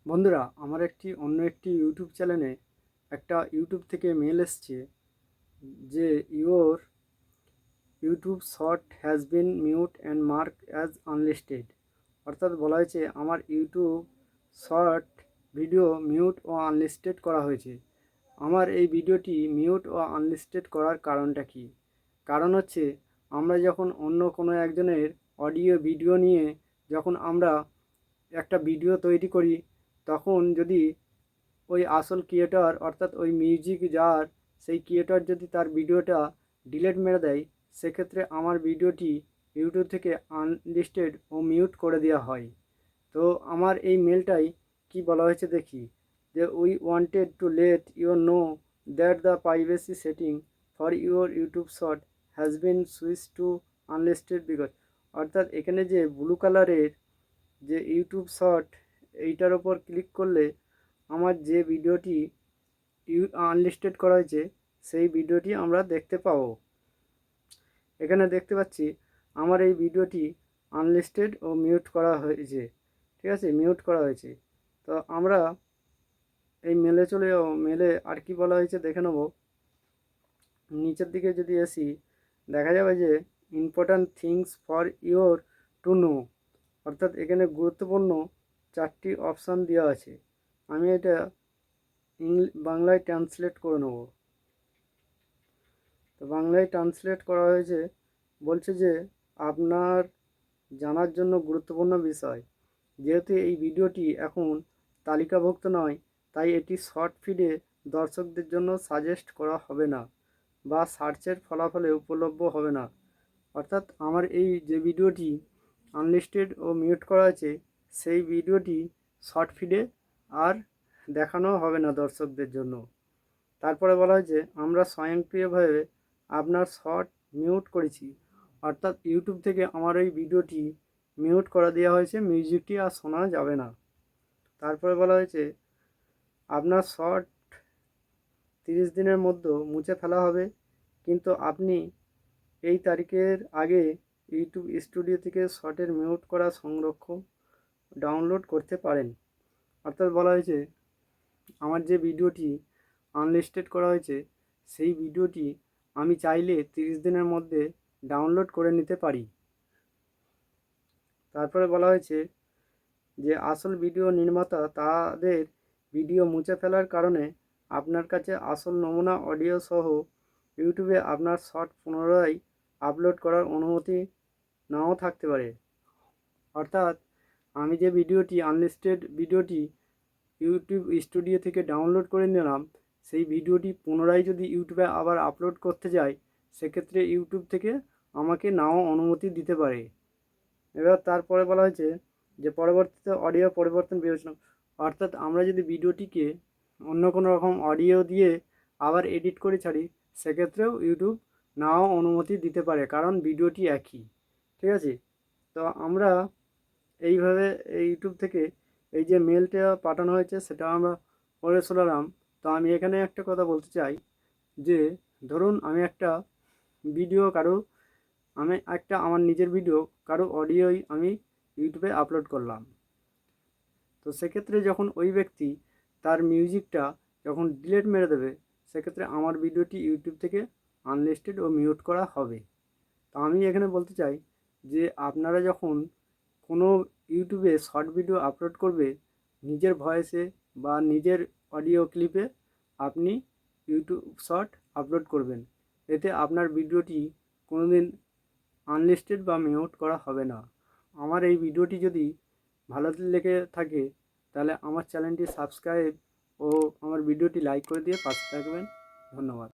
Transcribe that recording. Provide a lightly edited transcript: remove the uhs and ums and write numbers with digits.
বন্ধুরা, আমার অন্য একটি ইউটিউব চ্যানেলে একটা ইউটিউব থেকে মেল এসছে যে your YouTube short has bin mute and mark as unlisted. অর্থাৎ বলা হয়েছে আমার ইউটিউব শর্ট ভিডিও মিউট ও আনলিস্টেড করা হয়েছে। আমার এই ভিডিওটি মিউট ও আনলিস্টেড করার কারণটা কি? কারণ হচ্ছে, আমরা যখন অন্য কোনো একজনের অডিও ভিডিও নিয়ে যখন আমরা একটা ভিডিও তৈরি করি, তখন যদি ওই আসল ক্রিয়েটর অর্থাৎ ওই মিউজিক যার, সেই ক্রিয়েটর যদি তার ভিডিওটা ডিলিট মেরে দেয়, সেক্ষেত্রে আমার ভিডিওটি ইউটিউব থেকে আনলিস্টেড ও মিউট করে দেওয়া হয়। তো আমার এই মেলটাই কি বলা হয়েছে দেখি, যে we wanted to let you know that the privacy setting for your YouTube short has been switch to unlisted because. অর্থাৎ এখানে যে ব্লু কালারের যে ইউটিউব শর্ট, এইটার ওপর ক্লিক করলে আমার যে ভিডিওটি আনলিস্টেড করা হয়েছে সেই ভিডিওটি আমরা দেখতে পাবো। এখানে দেখতে পাচ্ছি আমার এই ভিডিওটি আনলিস্টেড ও মিউট করা হয়েছে। ঠিক আছে, মিউট করা হয়েছে। তো আমরা এই মেলে চলে যাবো। মেলে আর কি বলা হয়েছে দেখে নেব। নিচের দিকে যদি আসি, দেখা যাবে যে important things for your to know. অর্থাৎ এখানে গুরুত্বপূর্ণ 4টি অপশান দেওয়া আছে। আমি এটা বাংলায় ট্রান্সলেট করে নেব। তো বাংলায় ট্রান্সলেট করা হয়েছে, বলছে যে আপনার জানার জন্য গুরুত্বপূর্ণ বিষয়। যেহেতু এই ভিডিওটি এখন তালিকাভুক্ত নয়, তাই এটি শর্ট ফিডে দর্শকদের জন্য সাজেস্ট করা হবে না বা সার্চের ফলাফলে উপলব্ধ হবে না। অর্থাৎ আমার এই যে ভিডিওটি আনলিস্টেড ও মিউট করা আছে, সেই ভিডিওটি শর্ট ফিডে আর দেখানো হবে না দর্শকদের জন্য। তারপরে বলা হয়েছে আমরা স্বয়ংক্রিয়ভাবে আপনার শর্ট মিউট করেছি। অর্থাৎ ইউটিউব থেকে আমার এই ভিডিওটি মিউট করে দেওয়া হয়েছে, মিউজিকটি আর শোনা যাবে না। তারপরে বলা হয়েছে আপনার শর্ট 30 দিনের মধ্যে মুছে ফেলা হবে, কিন্তু আপনি এই তারিখের আগে ইউটিউব স্টুডিও থেকে শর্টের মিউট করা সংরক্ষণ ডাউনলোড করতে পারেন। অর্থাৎ বলা হয়েছে আমার যে ভিডিওটি আনলিস্টেড করা হয়েছে, সেই ভিডিওটি আমি চাইলে 30 দিনের মধ্যে ডাউনলোড করে নিতে পারি। তারপরে বলা হয়েছে যে আসল ভিডিও নির্মাতা তাদের ভিডিও মুছে ফেলার কারণে আপনার কাছে আসল নমুনা অডিও সহ ইউটিউবে আপনার শর্ট পুনরায় আপলোড করার অনুমতি নাও থাকতে পারে। অর্থাৎ আমি যে ভিডিওটি আনলিস্টেড ভিডিওটি ইউটিউব স্টুডিও থেকে ডাউনলোড করে নিলাম, সেই ভিডিওটি পুনরায় যদি ইউটিউবে আবার আপলোড করতে যাই, সেক্ষেত্রে ইউটিউব থেকে আমাকে নাও অনুমতি দিতে পারে। এবার তারপরে বলা হয়েছে যে পরবর্তীতে অডিও পরিবর্তন বিবেচনা। অর্থাৎ আমরা যদি ভিডিওটিকে অন্য কোনো রকম অডিও দিয়ে আবার এডিট করে ছাড়ি, সেক্ষেত্রেও ইউটিউব নাও অনুমতি দিতে পারে, কারণ ভিডিওটি একই। ঠিক আছে, তো আমরা এইভাবে এই ইউটিউব থেকে এই যে মেলটা পাঠানো হয়েছে সেটা আমরা পড়ে শোনালাম। তো আমি এখানে একটা কথা বলতে চাই, যে ধরুন আমি একটা আমার নিজের ভিডিও কারো অডিওই আমি ইউটিউবে আপলোড করলাম। তো সেক্ষেত্রে যখন ওই ব্যক্তি তার মিউজিকটা যখন ডিলিট মেরে দেবে, সেক্ষেত্রে আমার ভিডিওটি ইউটিউব থেকে আনলিস্টেড ও মিউট করা হবে। তো আমি এখানে বলতে চাই যে আপনারা যখন কোনো ইউটিউবে শর্ট ভিডিও আপলোড করবে, নিজের ভয়েসে বা নিজের অডিও ক্লিপে আপনি ইউটিউব শর্ট আপলোড করবেন। এতে আপনার ভিডিওটি কোনো দিন আনলিস্টেড বা মিউট করা হবে না। আমার এই ভিডিওটি যদি ভালো লেগে থাকে, তাহলে আমার চ্যানেলটি সাবস্ক্রাইব ও আমার ভিডিওটি লাইক করে দিয়ে পাশে থাকবেন। ধন্যবাদ।